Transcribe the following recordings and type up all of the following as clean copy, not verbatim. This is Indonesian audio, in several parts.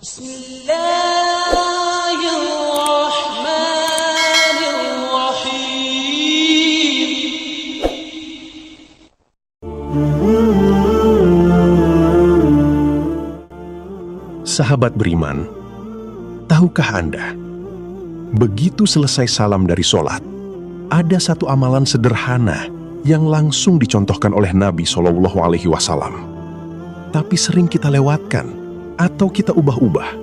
بسم الله الرحمن الرحيم. Sahabat beriman, tahukah Anda, begitu selesai salam dari sholat, ada satu amalan sederhana yang langsung dicontohkan oleh Nabi SAW. Tapi sering kita lewatkan atau kita ubah-ubah.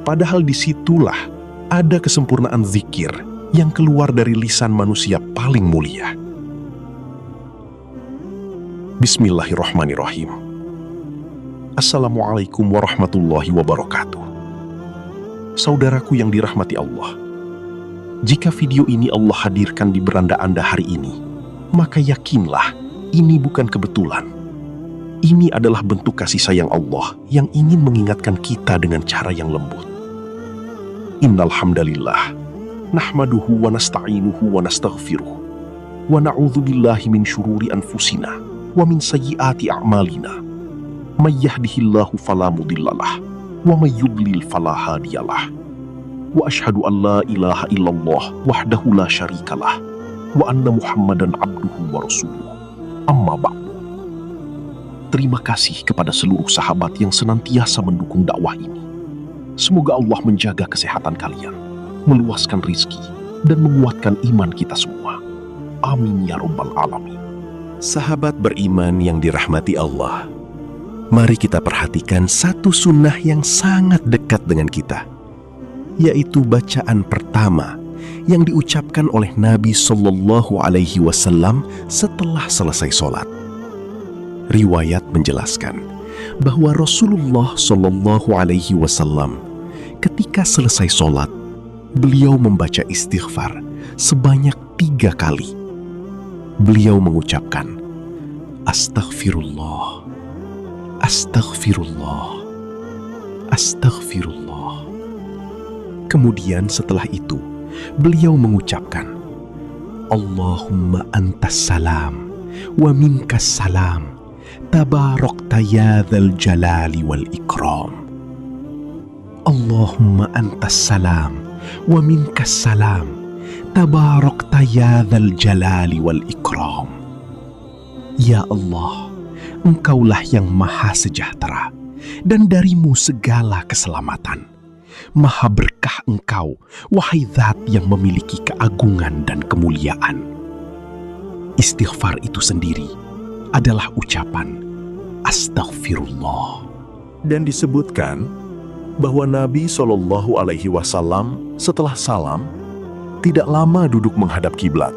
Padahal disitulah ada kesempurnaan zikir yang keluar dari lisan manusia paling mulia. Bismillahirrahmanirrahim. Assalamualaikum warahmatullahi wabarakatuh. Saudaraku yang dirahmati Allah, jika video ini Allah hadirkan di beranda Anda hari ini, maka yakinlah ini bukan kebetulan. Ini adalah bentuk kasih sayang Allah yang ingin mengingatkan kita dengan cara yang lembut. Innal hamdalillah nahmaduhu wa nasta'inuhu wa nastaghfiruh wa na'udzu billahi min syururi anfusina wa min sayyiati a'malina. May yahdihillahu fala mudhillalah wa may yudlil fala hadiyalah. Wa asyhadu an la ilaha illallah wahdahu la syarikalah wa anna Muhammadan abduhu wa rasuluh. Amma ba'du. Terima kasih kepada seluruh sahabat yang senantiasa mendukung dakwah ini. Semoga Allah menjaga kesehatan kalian, meluaskan rizki, dan menguatkan iman kita semua. Amin ya rabbal alamin. Sahabat beriman yang dirahmati Allah, mari kita perhatikan satu sunnah yang sangat dekat dengan kita, yaitu bacaan pertama yang diucapkan oleh Nabi SAW setelah selesai sholat. Riwayat menjelaskan bahwa Rasulullah SAW ketika selesai sholat, beliau membaca istighfar sebanyak 3 kali. Beliau mengucapkan, Astaghfirullah, Astaghfirullah, Astaghfirullah. Kemudian setelah itu, beliau mengucapkan, Allahumma antas salam, wa minkas salam, tabarakta ya dzal jalali wal ikram. Allahumma antas salam wa minkas salam, tabarakta ya dzal jalali wal ikram. Ya Allah, Engkaulah yang maha sejahtera, dan darimu segala keselamatan. Maha berkah Engkau, wahai Zat yang memiliki keagungan dan kemuliaan. Istighfar itu sendiri adalah ucapan Astaghfirullah. Dan disebutkan bahwa Nabi SAW setelah salam tidak lama duduk menghadap kiblat.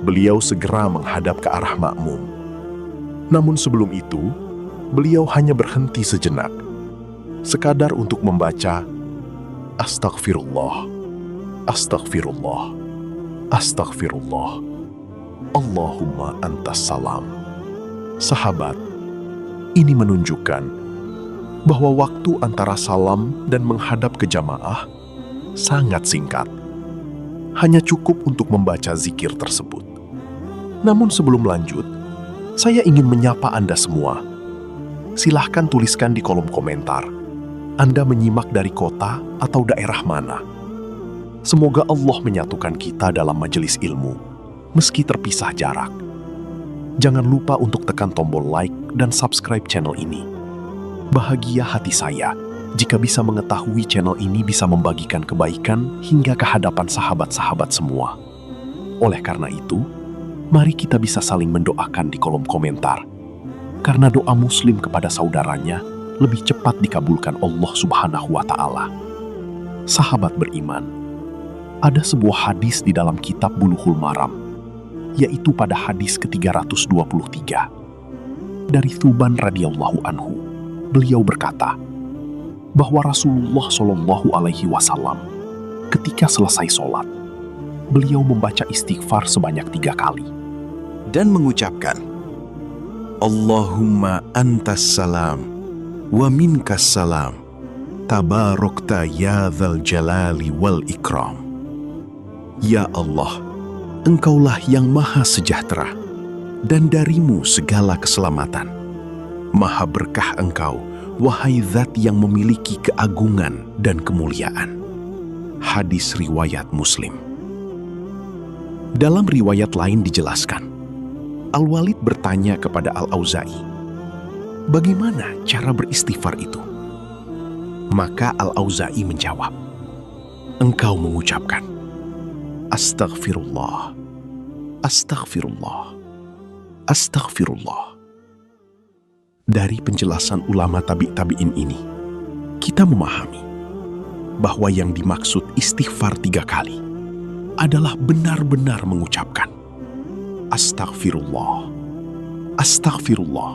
Beliau segera menghadap ke arah makmum. Namun sebelum itu, beliau hanya berhenti sejenak, sekadar untuk membaca Astaghfirullah, Astaghfirullah, Astaghfirullah, Allahumma antas salam. Sahabat, ini menunjukkan bahwa waktu antara salam dan menghadap ke jamaah sangat singkat. Hanya cukup untuk membaca zikir tersebut. Namun sebelum lanjut, saya ingin menyapa Anda semua. Silahkan tuliskan di kolom komentar, Anda menyimak dari kota atau daerah mana. Semoga Allah menyatukan kita dalam majelis ilmu, meski terpisah jarak. Jangan lupa untuk tekan tombol like dan subscribe channel ini. Bahagia hati saya jika bisa mengetahui channel ini bisa membagikan kebaikan hingga ke hadapan sahabat-sahabat semua. Oleh karena itu, mari kita bisa saling mendoakan di kolom komentar. Karena doa muslim kepada saudaranya lebih cepat dikabulkan Allah Subhanahu wa Ta'ala. Sahabat beriman, ada sebuah hadis di dalam kitab Bulughul Maram, yaitu pada hadis ke-323. Dari Thuban radhiyallahu anhu, beliau berkata bahwa Rasulullah SAW ketika selesai sholat, beliau membaca istighfar sebanyak 3 kali dan mengucapkan, Allahumma antas salam wa minkas salam, tabarakta ya dzal jalali wal ikram. Ya Allah, Engkaulah yang maha sejahtera, dan darimu segala keselamatan. Maha berkah Engkau, wahai zat yang memiliki keagungan dan kemuliaan. Hadis riwayat Muslim. Dalam riwayat lain dijelaskan, Al-Walid bertanya kepada Al-Auza'i, bagaimana cara beristighfar itu? Maka Al-Auza'i menjawab, engkau mengucapkan, Astaghfirullah, Astaghfirullah, Astaghfirullah. Dari penjelasan ulama tabi'in ini, kita memahami bahwa yang dimaksud istighfar 3 kali adalah benar-benar mengucapkan Astaghfirullah, Astaghfirullah,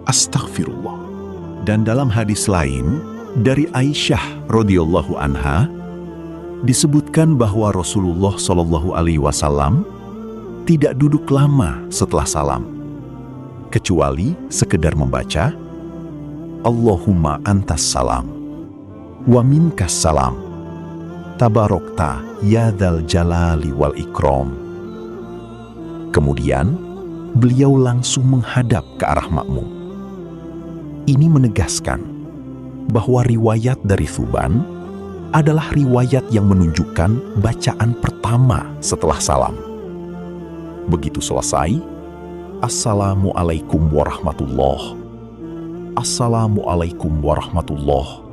Astaghfirullah. Dan dalam hadis lain dari Aisyah radhiyallahu anha disebutkan bahwa Rasulullah Shallallahu Alaihi Wasallam tidak duduk lama setelah salam, kecuali sekedar membaca Allahumma antas salam wa minkas salam tabarokta ya dzal jalali wal ikram. Kemudian beliau langsung menghadap ke arah makmum. Ini menegaskan bahwa riwayat dari Thuban adalah riwayat yang menunjukkan bacaan pertama setelah salam. Begitu selesai, Assalamualaikum warahmatullah, Assalamualaikum warahmatullah.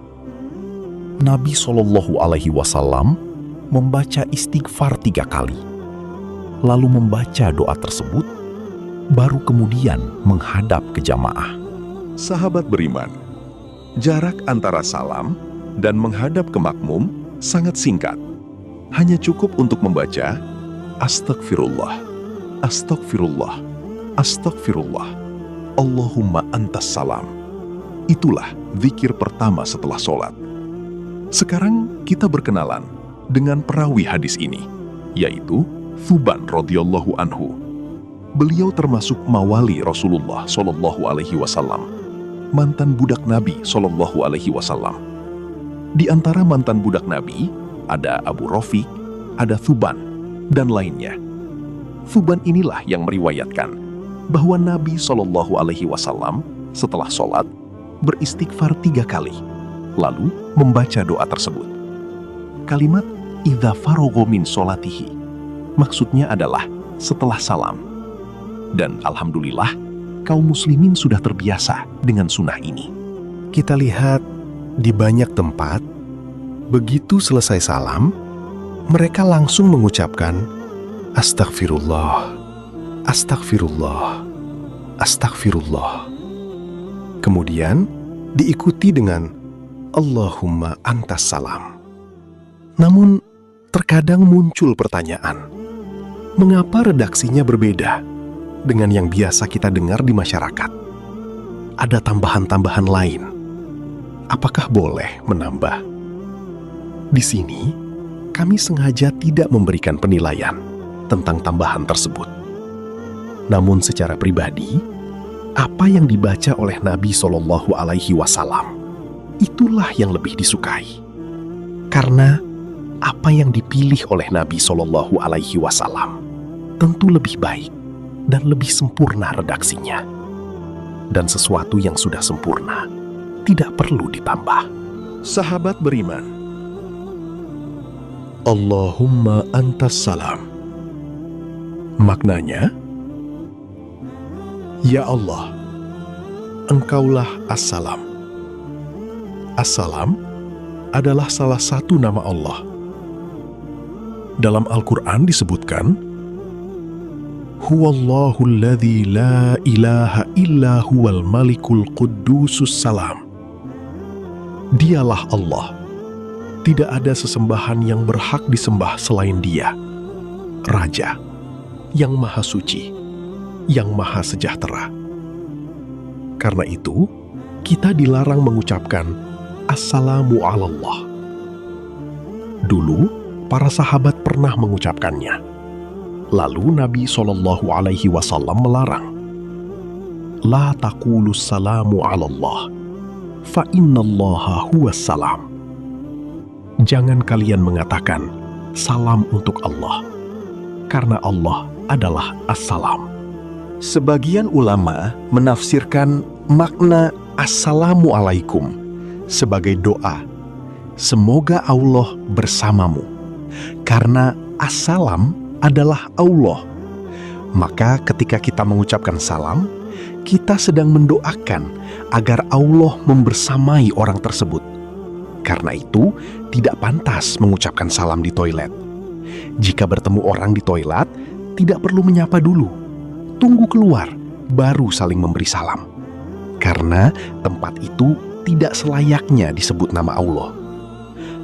Nabi Shallallahu Alaihi Wasallam membaca istighfar 3 kali, lalu membaca doa tersebut, baru kemudian menghadap ke jamaah. Sahabat beriman, jarak antara salam dan menghadap ke makmum sangat singkat. Hanya cukup untuk membaca Astaghfirullah, Astaghfirullah, Astaghfirullah, Allahumma antas salam. Itulah zikir pertama setelah sholat. Sekarang kita berkenalan dengan perawi hadis ini, yaitu Thuban radhiyallahu anhu. Beliau termasuk mawali Rasulullah Shallallahu Alaihi Wasallam, mantan budak Nabi Shallallahu Alaihi Wasallam. Di antara mantan budak Nabi ada Abu Rafiq, ada Thuban, dan lainnya. Thuban inilah yang meriwayatkan bahwa Nabi Shallallahu Alaihi Wasallam setelah sholat beristighfar 3 kali, lalu membaca doa tersebut. Kalimat idza faragha min sholatihi maksudnya adalah setelah salam. Dan alhamdulillah, kaum muslimin sudah terbiasa dengan sunnah ini. Kita lihat di banyak tempat, begitu selesai salam, mereka langsung mengucapkan Astaghfirullah, Astaghfirullah, Astaghfirullah. Kemudian diikuti dengan Allahumma antas salam. Namun, terkadang muncul pertanyaan, mengapa redaksinya berbeda dengan yang biasa kita dengar di masyarakat? Ada tambahan-tambahan lain. Apakah boleh menambah? Di sini, kami sengaja tidak memberikan penilaian tentang tambahan tersebut. Namun secara pribadi, apa yang dibaca oleh Nabi Shallallahu Alaihi Wasallam itulah yang lebih disukai. Karena apa yang dipilih oleh Nabi Shallallahu Alaihi Wasallam tentu lebih baik dan lebih sempurna redaksinya. Dan sesuatu yang sudah sempurna tidak perlu ditambah. Sahabat beriman, Allahumma antas salam. Maknanya, ya Allah, Engkaulah As-Salam. As-Salam adalah salah satu nama Allah. Dalam Al-Quran disebutkan, Huwallahu alladzi la ilaha illa huwal malikul quddusus salam. Dialah Allah. Tidak ada sesembahan yang berhak disembah selain Dia. Raja, yang maha suci, yang maha sejahtera. Karena itu, kita dilarang mengucapkan Assalamu alallah. Dulu, para sahabat pernah mengucapkannya. Lalu Nabi Shallallahu Alaihi Wasallam melarang. La taqulus salamu alallah, fa innallaha huwas salam. Jangan kalian mengatakan salam untuk Allah, karena Allah adalah As-Salam. Sebagian ulama menafsirkan makna Assalamualaikum sebagai doa, semoga Allah bersamamu. Karena assalam adalah Allah. Maka ketika kita mengucapkan salam, kita sedang mendoakan agar Allah membersamai orang tersebut. Karena itu, tidak pantas mengucapkan salam di toilet. Jika bertemu orang di toilet, tidak perlu menyapa dulu. Tunggu keluar, baru saling memberi salam. Karena tempat itu tidak selayaknya disebut nama Allah.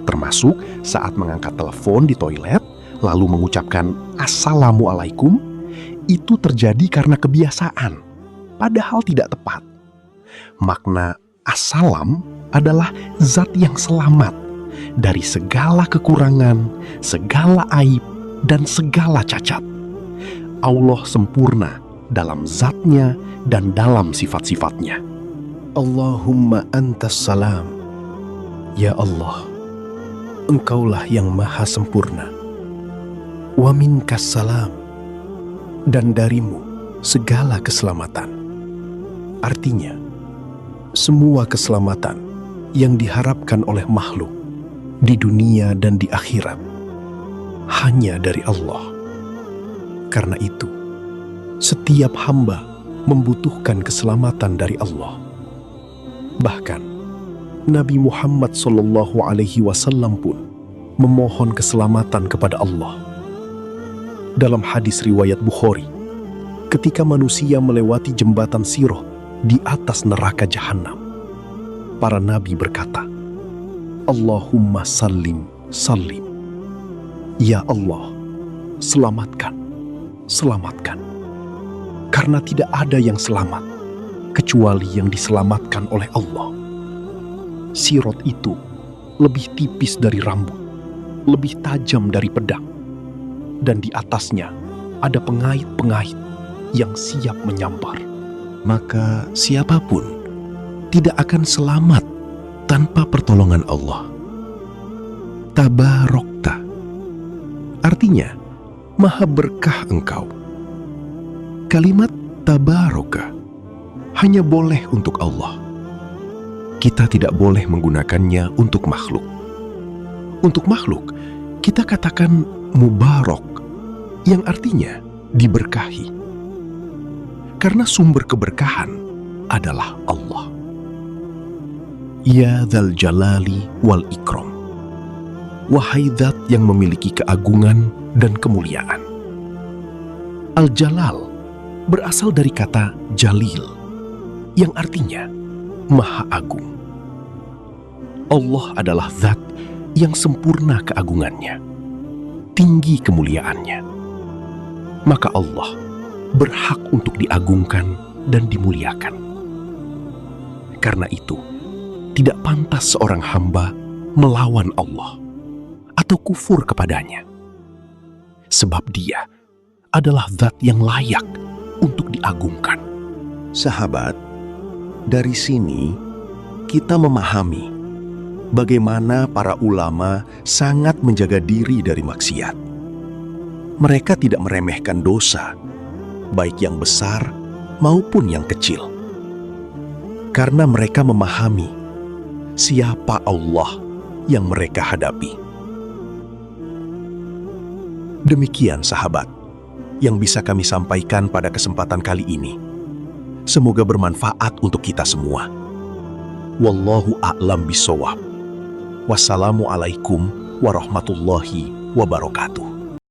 Termasuk saat mengangkat telepon di toilet, lalu mengucapkan Assalamualaikum, itu terjadi karena kebiasaan, padahal tidak tepat. Makna assalam adalah zat yang selamat dari segala kekurangan, segala aib, dan segala cacat. Allah sempurna dalam zatnya dan dalam sifat-sifatnya. Allahumma antas salam. Ya Allah, Engkaulah yang maha sempurna. Wa minkas salam. Dan darimu segala keselamatan. Artinya, semua keselamatan yang diharapkan oleh makhluk di dunia dan di akhirat hanya dari Allah. Karena itu, setiap hamba membutuhkan keselamatan dari Allah. Bahkan, Nabi Muhammad SAW pun memohon keselamatan kepada Allah. Dalam hadis riwayat Bukhari, ketika manusia melewati jembatan Sirah di atas neraka Jahannam, para nabi berkata, Allahumma sallim, sallim. Ya Allah, selamatkan, selamatkan. Karena tidak ada yang selamat, kecuali yang diselamatkan oleh Allah. Sirat itu lebih tipis dari rambut, lebih tajam dari pedang, dan di atasnya ada pengait-pengait yang siap menyampar. Maka siapapun tidak akan selamat tanpa pertolongan Allah. Tabarokta artinya maha berkah engkau. Kalimat tabaroka hanya boleh untuk Allah. Kita tidak boleh menggunakannya untuk makhluk. Untuk makhluk, kita katakan mubarak, yang artinya diberkahi. Karena sumber keberkahan adalah Allah. Ya Dzal Jalali wal Ikram. Wahai Zat yang memiliki keagungan dan kemuliaan. Al-Jalal berasal dari kata Jalil, yang artinya Maha Agung. Allah adalah Zat yang sempurna keagungannya, tinggi kemuliaannya. Maka Allah berhak untuk diagungkan dan dimuliakan. Karena itu, tidak pantas seorang hamba melawan Allah atau kufur kepadanya. Sebab Dia adalah Zat yang layak untuk diagungkan. Sahabat, dari sini kita memahami bagaimana para ulama sangat menjaga diri dari maksiat. Mereka tidak meremehkan dosa, baik yang besar maupun yang kecil. Karena mereka memahami siapa Allah yang mereka hadapi. Demikian sahabat yang bisa kami sampaikan pada kesempatan kali ini. Semoga bermanfaat untuk kita semua. Wallahu a'lam bishawab. Wassalamualaikum warahmatullahi wabarakatuh.